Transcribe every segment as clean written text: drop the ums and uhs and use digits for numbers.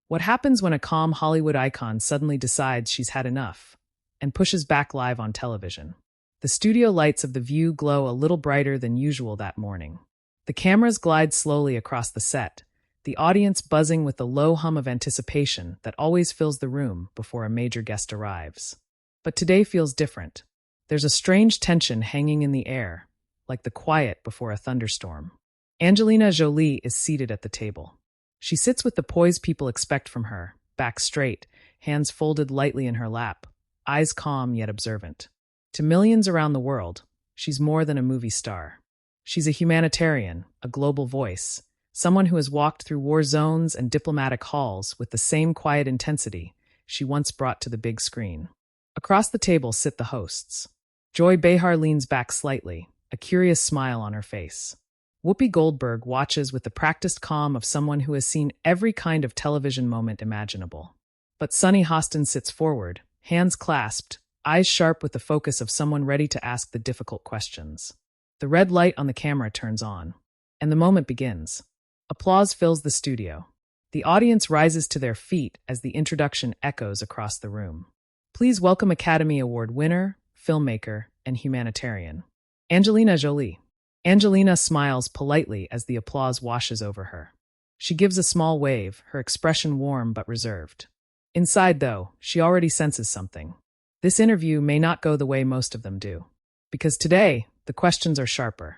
What happens when a calm Hollywood icon suddenly decides she's had enough and pushes back live on television? The studio lights of The View glow a little brighter than usual that morning. The cameras glide slowly across the set, the audience buzzing with the low hum of anticipation that always fills the room before a major guest arrives. But today feels different. There's a strange tension hanging in the air, like the quiet before a thunderstorm. Angelina Jolie is seated at the table. She sits with the poise people expect from her, back straight, hands folded lightly in her lap, eyes calm yet observant. To millions around the world, she's more than a movie star. She's a humanitarian, a global voice, someone who has walked through war zones and diplomatic halls with the same quiet intensity she once brought to the big screen. Across the table sit the hosts. Joy Behar leans back slightly, a curious smile on her face. Whoopi Goldberg watches with the practiced calm of someone who has seen every kind of television moment imaginable. But Sunny Hostin sits forward, hands clasped, eyes sharp with the focus of someone ready to ask the difficult questions. The red light on the camera turns on, and the moment begins. Applause fills the studio. The audience rises to their feet as the introduction echoes across the room. Please welcome Academy Award winner, filmmaker, and humanitarian, Angelina Jolie. Angelina smiles politely as the applause washes over her. She gives a small wave, her expression warm but reserved. Inside, though, she already senses something. This interview may not go the way most of them do. Because today, the questions are sharper,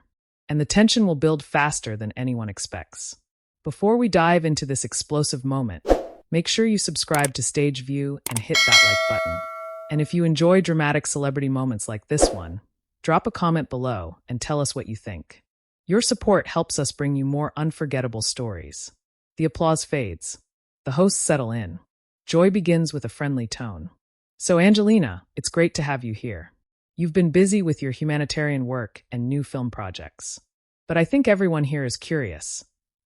and the tension will build faster than anyone expects. Before we dive into this explosive moment, make sure you subscribe to Stage View and hit that like button. And if you enjoy dramatic celebrity moments like this one, drop a comment below and tell us what you think. Your support helps us bring you more unforgettable stories. The applause fades. The hosts settle in. Joy begins with a friendly tone. So Angelina, it's great to have you here. You've been busy with your humanitarian work and new film projects. But I think everyone here is curious.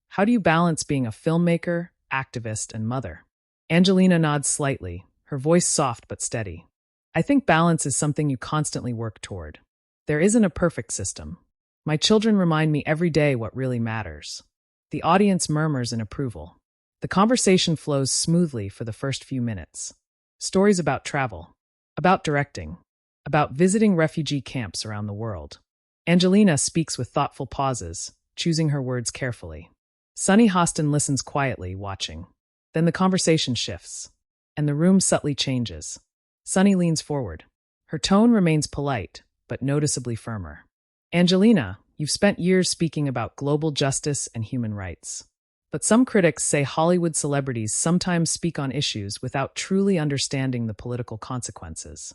How do you balance being a filmmaker, activist, and mother? Angelina nods slightly, her voice soft but steady. I think balance is something you constantly work toward. There isn't a perfect system. My children remind me every day what really matters. The audience murmurs in approval. The conversation flows smoothly for the first few minutes. Stories about travel, about directing, about visiting refugee camps around the world. Angelina speaks with thoughtful pauses, choosing her words carefully. Sunny Hostin listens quietly, watching. Then the conversation shifts, and the room subtly changes. Sunny leans forward. Her tone remains polite, but noticeably firmer. Angelina, you've spent years speaking about global justice and human rights. But some critics say Hollywood celebrities sometimes speak on issues without truly understanding the political consequences.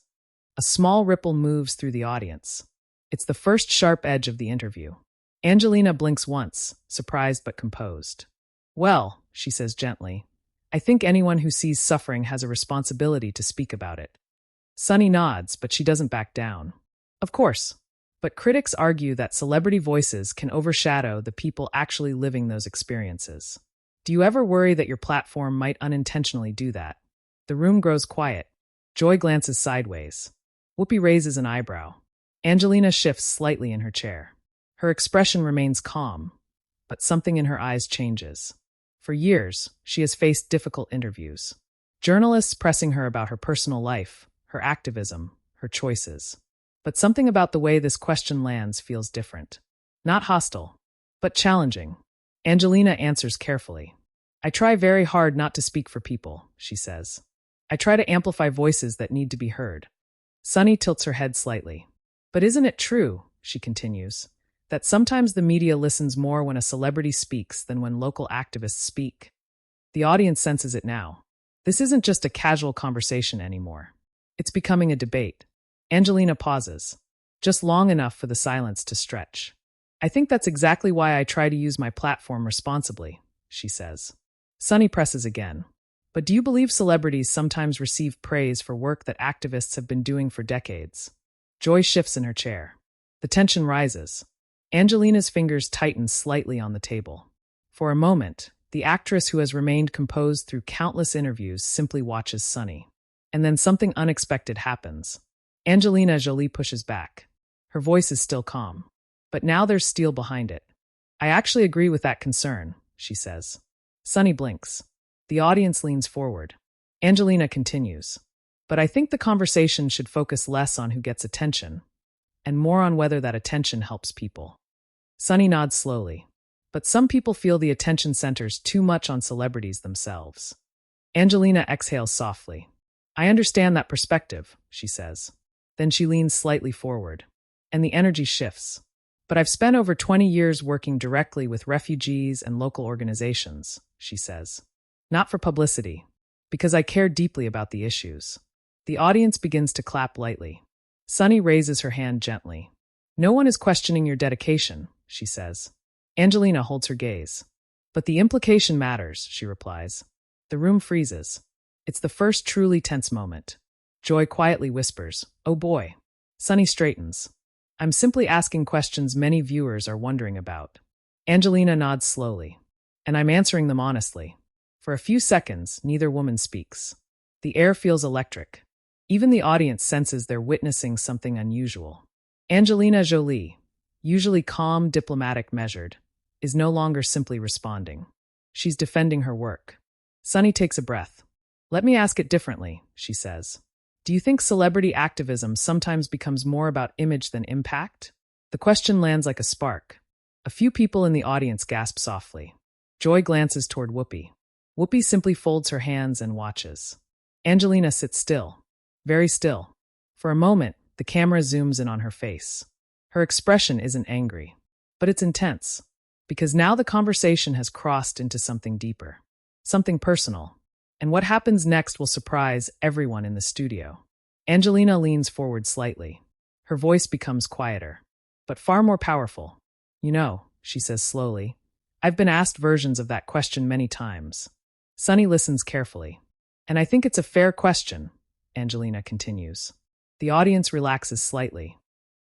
A small ripple moves through the audience. It's the first sharp edge of the interview. Angelina blinks once, surprised but composed. Well, she says gently, I think anyone who sees suffering has a responsibility to speak about it. Sunny nods, but she doesn't back down. Of course. But critics argue that celebrity voices can overshadow the people actually living those experiences. Do you ever worry that your platform might unintentionally do that? The room grows quiet. Joy glances sideways. Whoopi raises an eyebrow. Angelina shifts slightly in her chair. Her expression remains calm, but something in her eyes changes. For years, she has faced difficult interviews. Journalists pressing her about her personal life, her activism, her choices. But something about the way this question lands feels different. Not hostile, but challenging. Angelina answers carefully. I try very hard not to speak for people, she says. I try to amplify voices that need to be heard. Sunny tilts her head slightly. But isn't it true, she continues, that sometimes the media listens more when a celebrity speaks than when local activists speak? The audience senses it now. This isn't just a casual conversation anymore. It's becoming a debate. Angelina pauses, just long enough for the silence to stretch. I think that's exactly why I try to use my platform responsibly, she says. Sunny presses again. But do you believe celebrities sometimes receive praise for work that activists have been doing for decades? Joy shifts in her chair. The tension rises. Angelina's fingers tighten slightly on the table. For a moment, the actress who has remained composed through countless interviews simply watches Sunny. And then something unexpected happens. Angelina Jolie pushes back. Her voice is still calm. But now there's steel behind it. I actually agree with that concern, she says. Sunny blinks. The audience leans forward. Angelina continues. But I think the conversation should focus less on who gets attention, and more on whether that attention helps people. Sunny nods slowly. But some people feel the attention centers too much on celebrities themselves. Angelina exhales softly. I understand that perspective, she says. Then she leans slightly forward, and the energy shifts. But I've spent over 20 years working directly with refugees and local organizations, she says. Not for publicity, because I care deeply about the issues. The audience begins to clap lightly. Sunny raises her hand gently. No one is questioning your dedication, she says. Angelina holds her gaze. But the implication matters, she replies. The room freezes. It's the first truly tense moment. Joy quietly whispers, "Oh boy." Sunny straightens. I'm simply asking questions many viewers are wondering about. Angelina nods slowly. And I'm answering them honestly. For a few seconds, neither woman speaks. The air feels electric. Even the audience senses they're witnessing something unusual. Angelina Jolie, usually calm, diplomatic, measured, is no longer simply responding. She's defending her work. Sunny takes a breath. Let me ask it differently, she says. Do you think celebrity activism sometimes becomes more about image than impact? The question lands like a spark. A few people in the audience gasp softly. Joy glances toward Whoopi. Whoopi simply folds her hands and watches. Angelina sits still, very still. For a moment, the camera zooms in on her face. Her expression isn't angry, but it's intense, because now the conversation has crossed into something deeper, something personal. And what happens next will surprise everyone in the studio. Angelina leans forward slightly. Her voice becomes quieter, but far more powerful. You know, she says slowly, I've been asked versions of that question many times. Sunny listens carefully. And I think it's a fair question, Angelina continues. The audience relaxes slightly.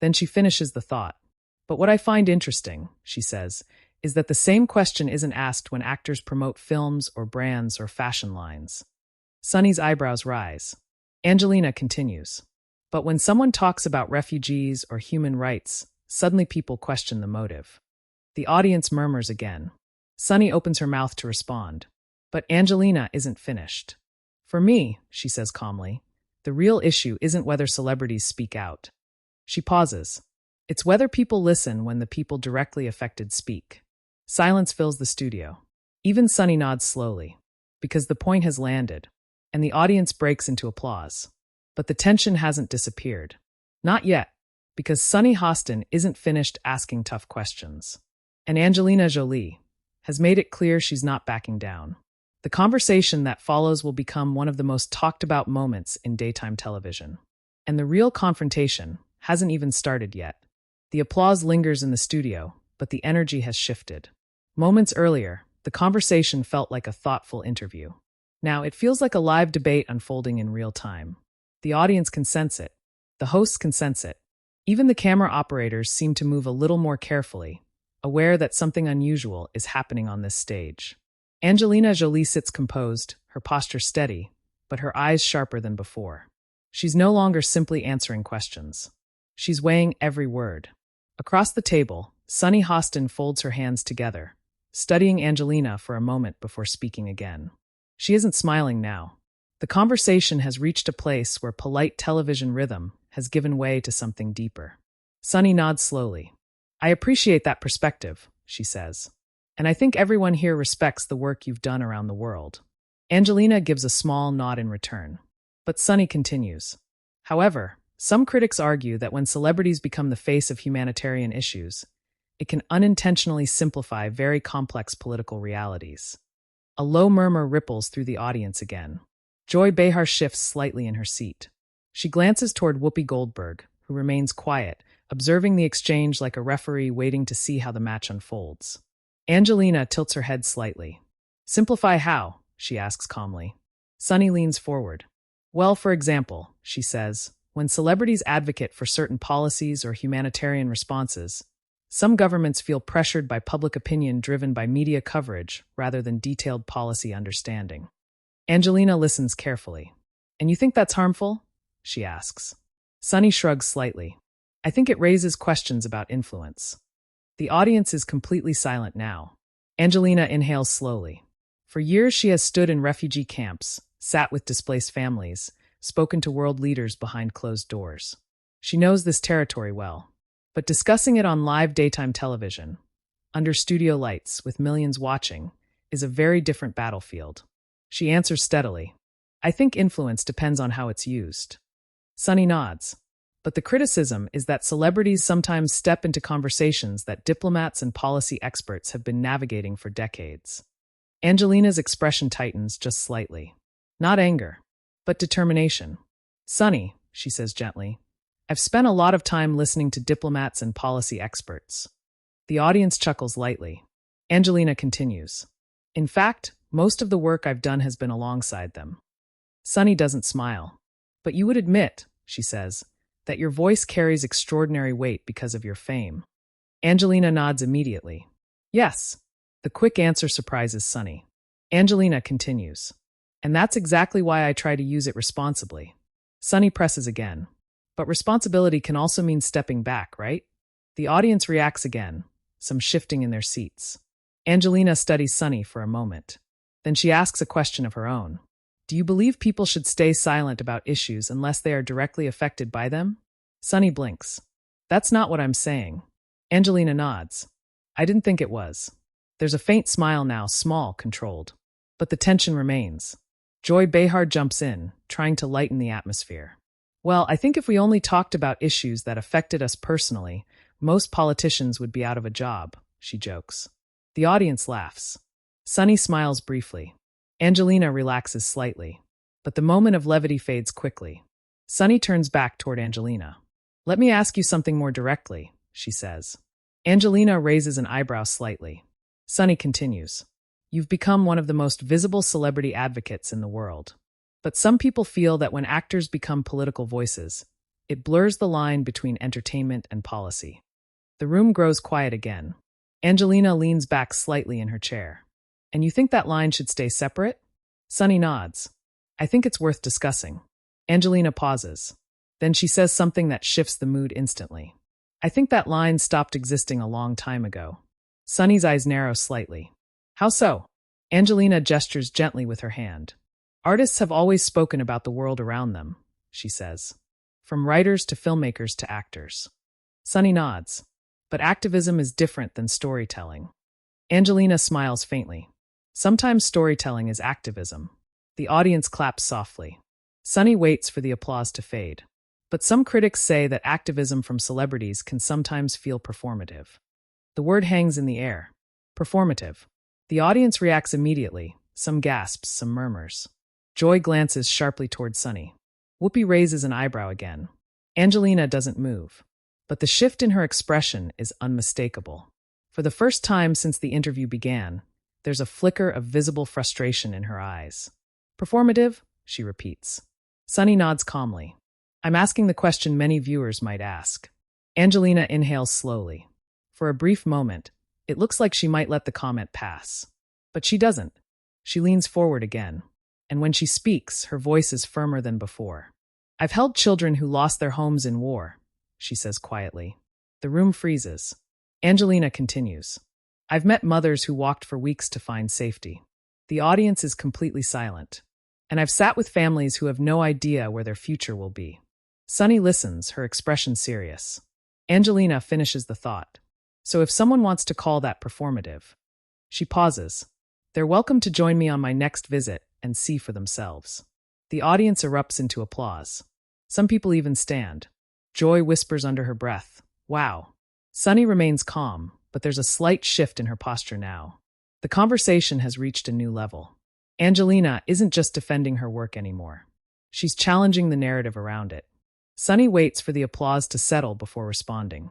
Then she finishes the thought. But what I find interesting, she says, is that the same question isn't asked when actors promote films or brands or fashion lines. Sunny's eyebrows rise. Angelina continues. But when someone talks about refugees or human rights, suddenly people question the motive. The audience murmurs again. Sunny opens her mouth to respond. But Angelina isn't finished. For me, she says calmly, the real issue isn't whether celebrities speak out. She pauses. It's whether people listen when the people directly affected speak. Silence fills the studio. Even Sunny nods slowly, because the point has landed, and the audience breaks into applause. But the tension hasn't disappeared. Not yet, because Sunny Hostin isn't finished asking tough questions. And Angelina Jolie has made it clear she's not backing down. The conversation that follows will become one of the most talked about moments in daytime television. And the real confrontation hasn't even started yet. The applause lingers in the studio, but the energy has shifted. Moments earlier, the conversation felt like a thoughtful interview. Now it feels like a live debate unfolding in real time. The audience can sense it. The hosts can sense it. Even the camera operators seem to move a little more carefully, aware that something unusual is happening on this stage. Angelina Jolie sits composed, her posture steady, but her eyes sharper than before. She's no longer simply answering questions. She's weighing every word. Across the table, Sunny Hostin folds her hands together, studying Angelina for a moment before speaking again. She isn't smiling now. The conversation has reached a place where polite television rhythm has given way to something deeper. Sunny nods slowly. I appreciate that perspective, she says. And I think everyone here respects the work you've done around the world. Angelina gives a small nod in return. But Sunny continues. However, some critics argue that when celebrities become the face of humanitarian issues, it can unintentionally simplify very complex political realities. A low murmur ripples through the audience again. Joy Behar shifts slightly in her seat. She glances toward Whoopi Goldberg, who remains quiet, observing the exchange like a referee waiting to see how the match unfolds. Angelina tilts her head slightly. Simplify how? She asks calmly. Sunny leans forward. Well, for example, she says, when celebrities advocate for certain policies or humanitarian responses, some governments feel pressured by public opinion driven by media coverage rather than detailed policy understanding. Angelina listens carefully. And you think that's harmful? She asks. Sunny shrugs slightly. I think it raises questions about influence. The audience is completely silent now. Angelina inhales slowly. For years, she has stood in refugee camps, sat with displaced families, spoken to world leaders behind closed doors. She knows this territory well. But discussing it on live daytime television, under studio lights with millions watching, is a very different battlefield. She answers steadily. I think influence depends on how it's used. Sunny nods. But the criticism is that celebrities sometimes step into conversations that diplomats and policy experts have been navigating for decades. Angelina's expression tightens just slightly. Not anger, but determination. Sunny, she says gently, I've spent a lot of time listening to diplomats and policy experts. The audience chuckles lightly. Angelina continues. In fact, most of the work I've done has been alongside them. Sunny doesn't smile. But you would admit, she says, that your voice carries extraordinary weight because of your fame. Angelina nods immediately. Yes. The quick answer surprises Sunny. Angelina continues. And that's exactly why I try to use it responsibly. Sunny presses again. But responsibility can also mean stepping back, right? The audience reacts again, some shifting in their seats. Angelina studies Sunny for a moment. Then she asks a question of her own. Do you believe people should stay silent about issues unless they are directly affected by them? Sunny blinks. That's not what I'm saying. Angelina nods. I didn't think it was. There's a faint smile now, small, controlled. But the tension remains. Joy Behar jumps in, trying to lighten the atmosphere. Well, I think if we only talked about issues that affected us personally, most politicians would be out of a job, she jokes. The audience laughs. Sunny smiles briefly. Angelina relaxes slightly. But the moment of levity fades quickly. Sunny turns back toward Angelina. Let me ask you something more directly, she says. Angelina raises an eyebrow slightly. Sunny continues. You've become one of the most visible celebrity advocates in the world. But some people feel that when actors become political voices, it blurs the line between entertainment and policy. The room grows quiet again. Angelina leans back slightly in her chair. And you think that line should stay separate? Sunny nods. I think it's worth discussing. Angelina pauses. Then she says something that shifts the mood instantly. I think that line stopped existing a long time ago. Sunny's eyes narrow slightly. How so? Angelina gestures gently with her hand. Artists have always spoken about the world around them, she says. From writers to filmmakers to actors. Sunny nods. But activism is different than storytelling. Angelina smiles faintly. Sometimes storytelling is activism. The audience claps softly. Sunny waits for the applause to fade. But some critics say that activism from celebrities can sometimes feel performative. The word hangs in the air. Performative. The audience reacts immediately, some gasps, some murmurs. Joy glances sharply toward Sunny. Whoopi raises an eyebrow again. Angelina doesn't move. But the shift in her expression is unmistakable. For the first time since the interview began, there's a flicker of visible frustration in her eyes. Performative? She repeats. Sunny nods calmly. I'm asking the question many viewers might ask. Angelina inhales slowly. For a brief moment, it looks like she might let the comment pass. But she doesn't. She leans forward again. And when she speaks, her voice is firmer than before. I've held children who lost their homes in war, she says quietly. The room freezes. Angelina continues. I've met mothers who walked for weeks to find safety. The audience is completely silent. And I've sat with families who have no idea where their future will be. Sunny listens, her expression serious. Angelina finishes the thought. So if someone wants to call that performative. She pauses. They're welcome to join me on my next visit and see for themselves. The audience erupts into applause. Some people even stand. Joy whispers under her breath, wow. Sunny remains calm, but there's a slight shift in her posture now. The conversation has reached a new level. Angelina isn't just defending her work anymore. She's challenging the narrative around it. Sunny waits for the applause to settle before responding.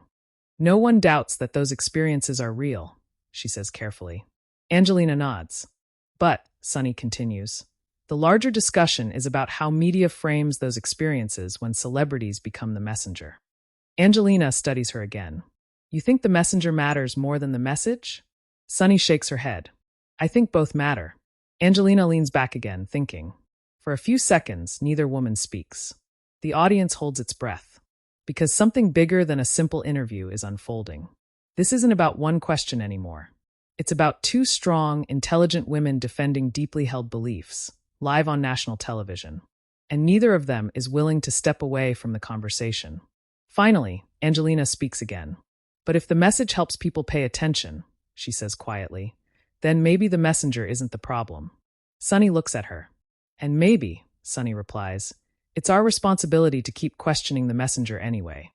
No one doubts that those experiences are real, she says carefully. Angelina nods. But, Sunny continues, the larger discussion is about how media frames those experiences when celebrities become the messenger. Angelina studies her again. You think the messenger matters more than the message? Sunny shakes her head. I think both matter. Angelina leans back again, thinking. For a few seconds, neither woman speaks. The audience holds its breath. Because something bigger than a simple interview is unfolding. This isn't about one question anymore. It's about two strong, intelligent women defending deeply held beliefs, live on national television. And neither of them is willing to step away from the conversation. Finally, Angelina speaks again. But if the message helps people pay attention, she says quietly, then maybe the messenger isn't the problem. Sunny looks at her. And maybe, Sunny replies, it's our responsibility to keep questioning the messenger anyway.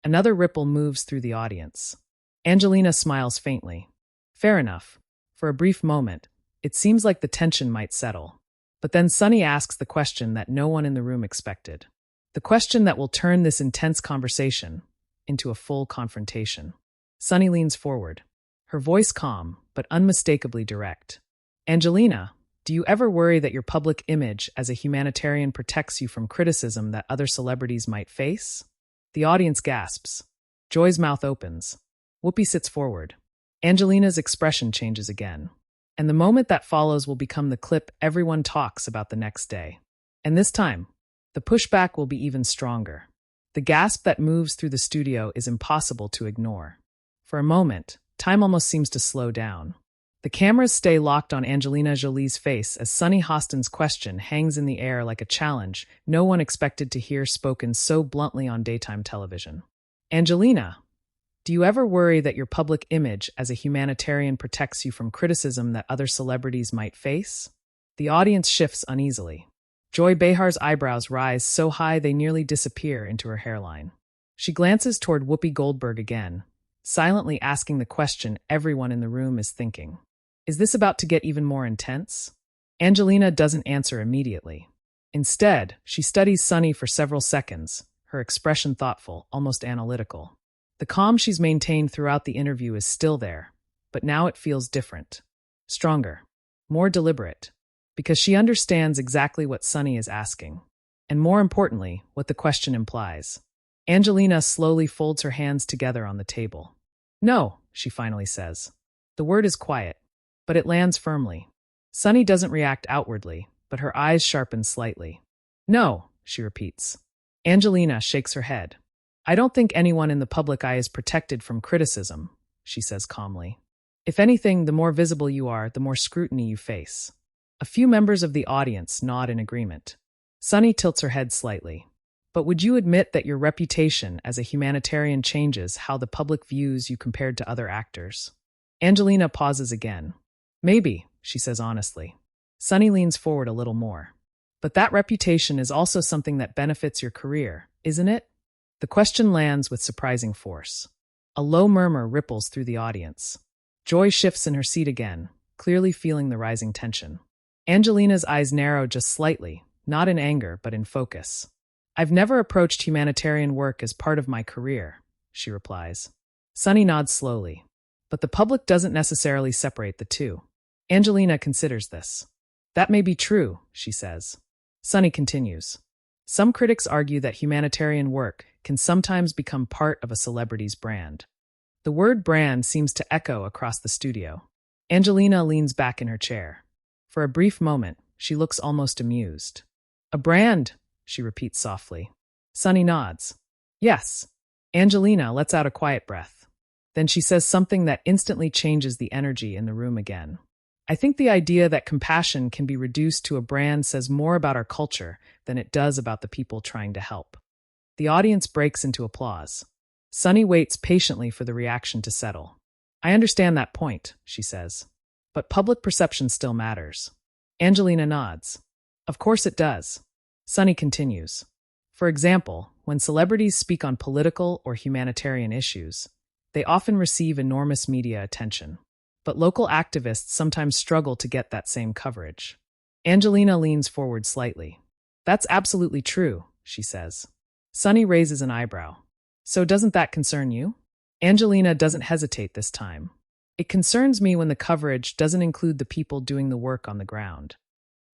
Another ripple moves through the audience. Angelina smiles faintly. Fair enough. For a brief moment, it seems like the tension might settle. But then Sunny asks the question that no one in the room expected. The question that will turn this intense conversation into a full confrontation. Sunny leans forward, her voice calm but unmistakably direct. Angelina, do you ever worry that your public image as a humanitarian protects you from criticism that other celebrities might face? The audience gasps. Joy's mouth opens. Whoopi sits forward. Angelina's expression changes again. And the moment that follows will become the clip everyone talks about the next day. And this time, the pushback will be even stronger. The gasp that moves through the studio is impossible to ignore. For a moment, time almost seems to slow down. The cameras stay locked on Angelina Jolie's face as Sunny Hostin's question hangs in the air like a challenge no one expected to hear spoken so bluntly on daytime television. Angelina, do you ever worry that your public image as a humanitarian protects you from criticism that other celebrities might face? The audience shifts uneasily. Joy Behar's eyebrows rise so high they nearly disappear into her hairline. She glances toward Whoopi Goldberg again, silently asking the question everyone in the room is thinking. Is this about to get even more intense? Angelina doesn't answer immediately. Instead, she studies Sunny for several seconds, her expression thoughtful, almost analytical. The calm she's maintained throughout the interview is still there, but now it feels different. Stronger. More deliberate. Because she understands exactly what Sunny is asking. And more importantly, what the question implies. Angelina slowly folds her hands together on the table. No, she finally says. The word is quiet, but it lands firmly. Sunny doesn't react outwardly, but her eyes sharpen slightly. No, she repeats. Angelina shakes her head. I don't think anyone in the public eye is protected from criticism, she says calmly. If anything, the more visible you are, the more scrutiny you face. A few members of the audience nod in agreement. Sunny tilts her head slightly. But would you admit that your reputation as a humanitarian changes how the public views you compared to other actors? Angelina pauses again. Maybe, she says honestly. Sunny leans forward a little more. But that reputation is also something that benefits your career, isn't it? The question lands with surprising force. A low murmur ripples through the audience. Joy shifts in her seat again, clearly feeling the rising tension. Angelina's eyes narrow just slightly, not in anger, but in focus. I've never approached humanitarian work as part of my career, she replies. Sunny nods slowly. But the public doesn't necessarily separate the two. Angelina considers this. That may be true, she says. Sunny continues. Some critics argue that humanitarian work can sometimes become part of a celebrity's brand. The word brand seems to echo across the studio. Angelina leans back in her chair. For a brief moment, she looks almost amused. A brand, she repeats softly. Sunny nods. Yes. Angelina lets out a quiet breath. Then she says something that instantly changes the energy in the room again. I think the idea that compassion can be reduced to a brand says more about our culture than it does about the people trying to help. The audience breaks into applause. Sunny waits patiently for the reaction to settle. I understand that point, she says. But public perception still matters. Angelina nods. Of course it does. Sunny continues. For example, when celebrities speak on political or humanitarian issues, they often receive enormous media attention. But local activists sometimes struggle to get that same coverage. Angelina leans forward slightly. That's absolutely true, she says. Sunny raises an eyebrow. So doesn't that concern you? Angelina doesn't hesitate this time. It concerns me when the coverage doesn't include the people doing the work on the ground.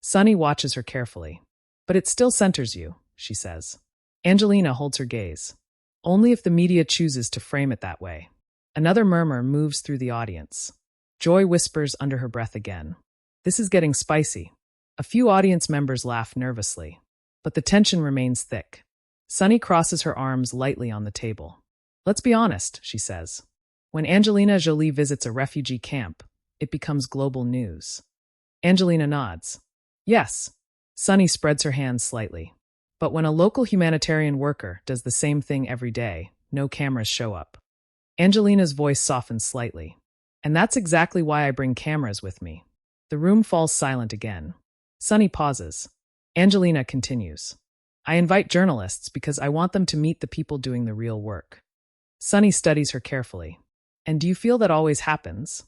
Sunny watches her carefully. But it still centers you, she says. Angelina holds her gaze. Only if the media chooses to frame it that way. Another murmur moves through the audience. Joy whispers under her breath again. This is getting spicy. A few audience members laugh nervously. But the tension remains thick. Sunny crosses her arms lightly on the table. Let's be honest, she says. When Angelina Jolie visits a refugee camp, it becomes global news. Angelina nods. Yes. Sunny spreads her hands slightly. But when a local humanitarian worker does the same thing every day, no cameras show up. Angelina's voice softens slightly. And that's exactly why I bring cameras with me. The room falls silent again. Sunny pauses. Angelina continues. I invite journalists because I want them to meet the people doing the real work. Sunny studies her carefully. And do you feel that always happens?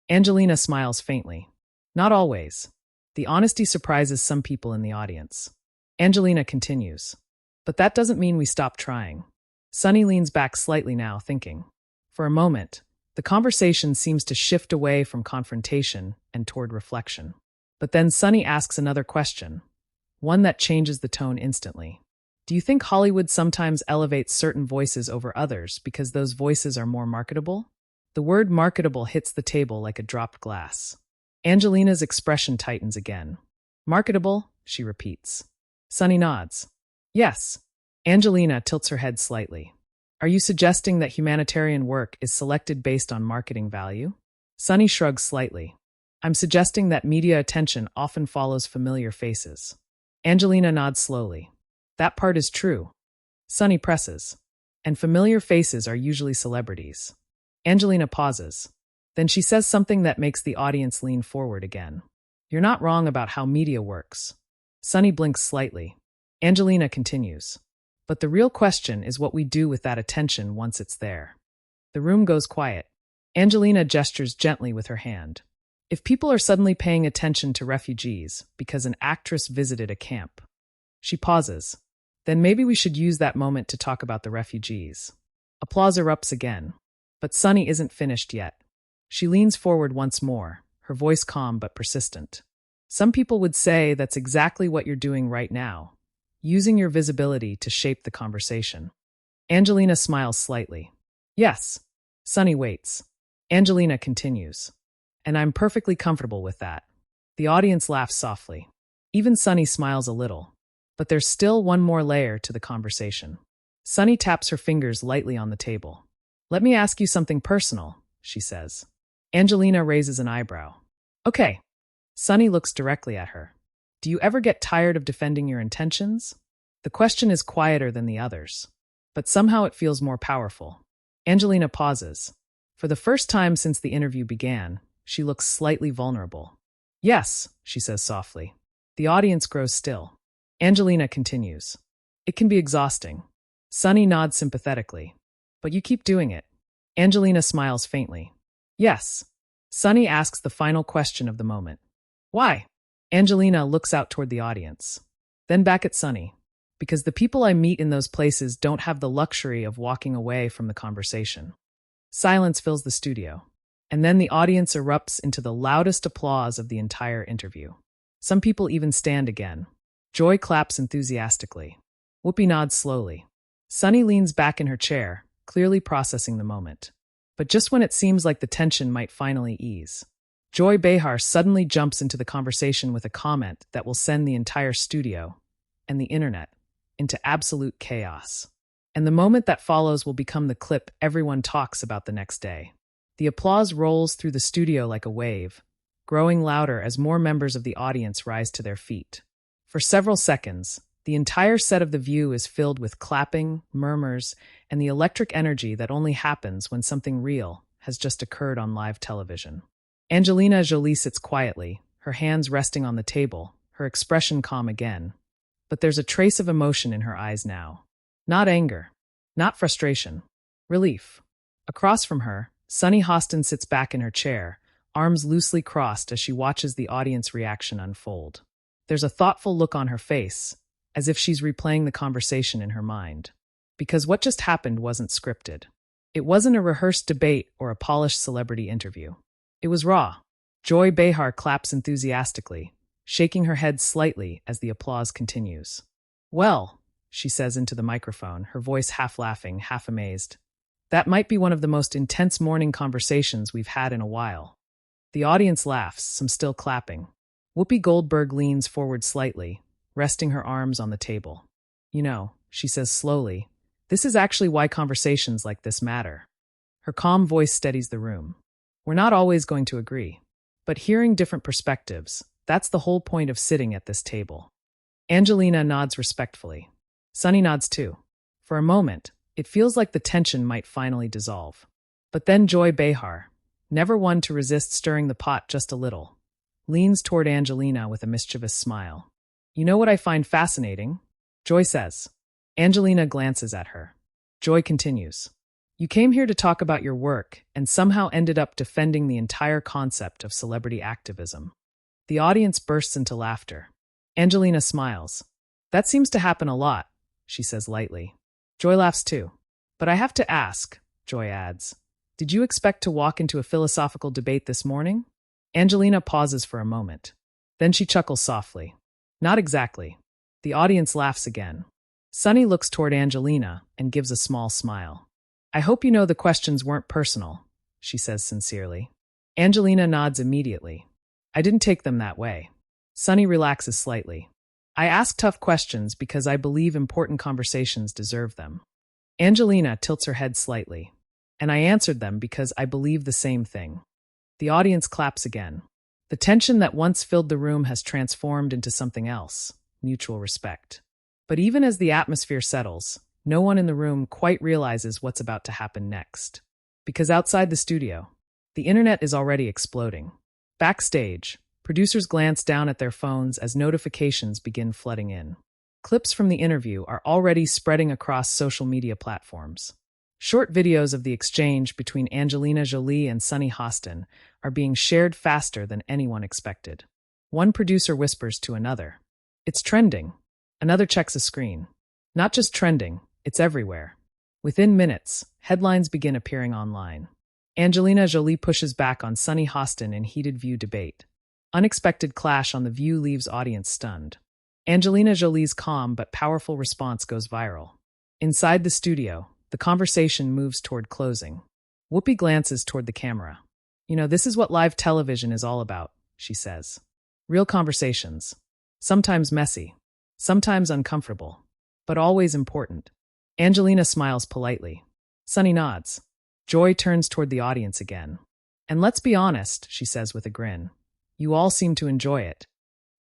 Angelina smiles faintly. Not always. The honesty surprises some people in the audience. Angelina continues. But that doesn't mean we stop trying. Sunny leans back slightly now, thinking. For a moment, the conversation seems to shift away from confrontation and toward reflection. But then Sunny asks another question, one that changes the tone instantly. Do you think Hollywood sometimes elevates certain voices over others because those voices are more marketable? The word marketable hits the table like a dropped glass. Angelina's expression tightens again. Marketable, she repeats. Sunny nods. Yes. Angelina tilts her head slightly. Are you suggesting that humanitarian work is selected based on marketing value? Sunny shrugs slightly. I'm suggesting that media attention often follows familiar faces. Angelina nods slowly. That part is true. Sunny presses. And familiar faces are usually celebrities. Angelina pauses. Then she says something that makes the audience lean forward again. You're not wrong about how media works. Sunny blinks slightly. Angelina continues. But the real question is what we do with that attention once it's there. The room goes quiet. Angelina gestures gently with her hand. If people are suddenly paying attention to refugees because an actress visited a camp. She pauses. Then maybe we should use that moment to talk about the refugees. Applause erupts again. But Sunny isn't finished yet. She leans forward once more, her voice calm but persistent. Some people would say that's exactly what you're doing right now, using your visibility to shape the conversation. Angelina smiles slightly. Yes. Sunny waits. Angelina continues. And I'm perfectly comfortable with that. The audience laughs softly. Even Sunny smiles a little. But there's still one more layer to the conversation. Sunny taps her fingers lightly on the table. Let me ask you something personal, she says. Angelina raises an eyebrow. Okay. Sunny looks directly at her. Do you ever get tired of defending your intentions? The question is quieter than the others. But somehow it feels more powerful. Angelina pauses. For the first time since the interview began, she looks slightly vulnerable. Yes, she says softly. The audience grows still. Angelina continues. It can be exhausting. Sunny nods sympathetically. But you keep doing it. Angelina smiles faintly. Yes. Sunny asks the final question of the moment. Why? Angelina looks out toward the audience. Then back at Sunny. Because the people I meet in those places don't have the luxury of walking away from the conversation. Silence fills the studio. And then the audience erupts into the loudest applause of the entire interview. Some people even stand again. Joy claps enthusiastically. Whoopi nods slowly. Sunny leans back in her chair, clearly processing the moment. But just when it seems like the tension might finally ease, Joy Behar suddenly jumps into the conversation with a comment that will send the entire studio and the internet into absolute chaos. And the moment that follows will become the clip everyone talks about the next day. The applause rolls through the studio like a wave, growing louder as more members of the audience rise to their feet. For several seconds, the entire set of The View is filled with clapping, murmurs, and the electric energy that only happens when something real has just occurred on live television. Angelina Jolie sits quietly, her hands resting on the table, her expression calm again. But there's a trace of emotion in her eyes now. Not anger, not frustration, relief. Across from her, Sunny Hostin sits back in her chair, arms loosely crossed as she watches the audience reaction unfold. There's a thoughtful look on her face, as if she's replaying the conversation in her mind. Because what just happened wasn't scripted. It wasn't a rehearsed debate or a polished celebrity interview. It was raw. Joy Behar claps enthusiastically, shaking her head slightly as the applause continues. Well, she says into the microphone, her voice half laughing, half amazed. That might be one of the most intense morning conversations we've had in a while. The audience laughs, some still clapping. Whoopi Goldberg leans forward slightly, resting her arms on the table. You know, she says slowly, this is actually why conversations like this matter. Her calm voice steadies the room. We're not always going to agree. But hearing different perspectives, that's the whole point of sitting at this table. Angelina nods respectfully. Sunny nods too. For a moment, it feels like the tension might finally dissolve. But then Joy Behar, never one to resist stirring the pot just a little, leans toward Angelina with a mischievous smile. You know what I find fascinating? Joy says. Angelina glances at her. Joy continues. You came here to talk about your work and somehow ended up defending the entire concept of celebrity activism. The audience bursts into laughter. Angelina smiles. That seems to happen a lot, she says lightly. Joy laughs too. But I have to ask, Joy adds, did you expect to walk into a philosophical debate this morning? Angelina pauses for a moment. Then she chuckles softly. Not exactly. The audience laughs again. Sunny looks toward Angelina and gives a small smile. I hope you know the questions weren't personal, she says sincerely. Angelina nods immediately. I didn't take them that way. Sunny relaxes slightly. I ask tough questions because I believe important conversations deserve them. Angelina tilts her head slightly. And I answered them because I believe the same thing. The audience claps again. The tension that once filled the room has transformed into something else, mutual respect. But even as the atmosphere settles, no one in the room quite realizes what's about to happen next. Because outside the studio, the internet is already exploding. Backstage, producers glance down at their phones as notifications begin flooding in. Clips from the interview are already spreading across social media platforms. Short videos of the exchange between Angelina Jolie and Sunny Hostin are being shared faster than anyone expected. One producer whispers to another, "It's trending." Another checks a screen. Not just trending, it's everywhere. Within minutes, headlines begin appearing online. Angelina Jolie pushes back on Sunny Hostin in heated View debate. Unexpected clash on The View leaves audience stunned. Angelina Jolie's calm but powerful response goes viral. Inside the studio, the conversation moves toward closing. Whoopi glances toward the camera. You know, this is what live television is all about, she says. Real conversations. Sometimes messy. Sometimes uncomfortable. But always important. Angelina smiles politely. Sunny nods. Joy turns toward the audience again. And let's be honest, she says with a grin. You all seem to enjoy it.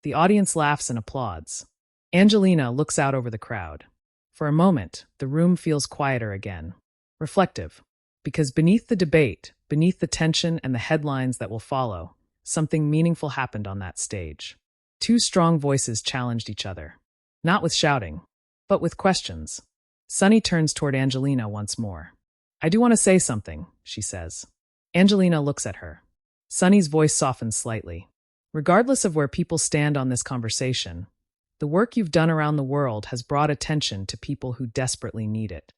The audience laughs and applauds. Angelina looks out over the crowd. For a moment, the room feels quieter again. Reflective. Because beneath the debate, beneath the tension and the headlines that will follow, something meaningful happened on that stage. Two strong voices challenged each other. Not with shouting, but with questions. Sunny turns toward Angelina once more. I do want to say something, she says. Angelina looks at her. Sunny's voice softens slightly. Regardless of where people stand on this conversation, the work you've done around the world has brought attention to people who desperately need it.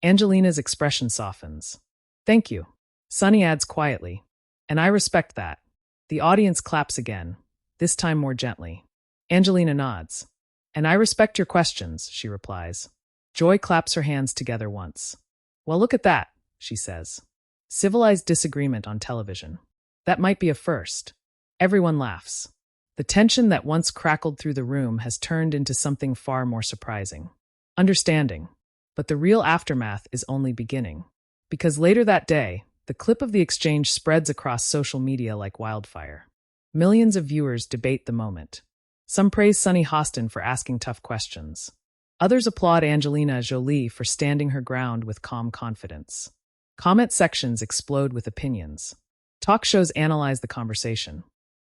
Angelina's expression softens. Thank you. Sunny adds quietly. And I respect that. The audience claps again, this time more gently. Angelina nods. And I respect your questions, she replies. Joy claps her hands together once. Well, look at that, she says. Civilized disagreement on television. That might be a first. Everyone laughs. The tension that once crackled through the room has turned into something far more surprising. Understanding. But the real aftermath is only beginning. Because later that day, the clip of the exchange spreads across social media like wildfire. Millions of viewers debate the moment. Some praise Sunny Hostin for asking tough questions. Others applaud Angelina Jolie for standing her ground with calm confidence. Comment sections explode with opinions. Talk shows analyze the conversation.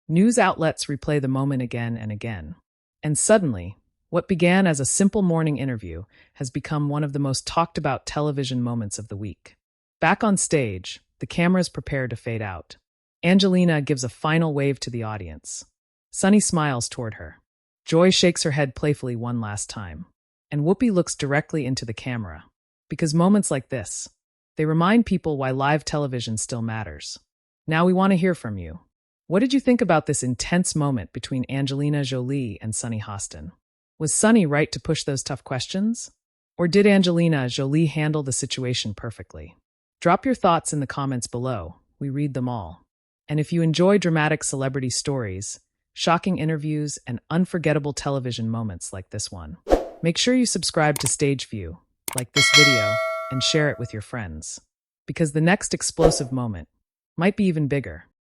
News outlets replay the moment again and again. And suddenly, what began as a simple morning interview has become one of the most talked about television moments of the week. Back on stage, the cameras prepare to fade out. Angelina gives a final wave to the audience. Sunny smiles toward her. Joy shakes her head playfully one last time. And Whoopi looks directly into the camera. Because moments like this, they remind people why live television still matters. Now we want to hear from you. What did you think about this intense moment between Angelina Jolie and Sunny Hostin? Was Sunny right to push those tough questions? Or did Angelina Jolie handle the situation perfectly? Drop your thoughts in the comments below. We read them all. And if you enjoy dramatic celebrity stories, shocking interviews, and unforgettable television moments like this one, make sure you subscribe to Stage View, like this video, and share it with your friends. Because the next explosive moment might be even bigger.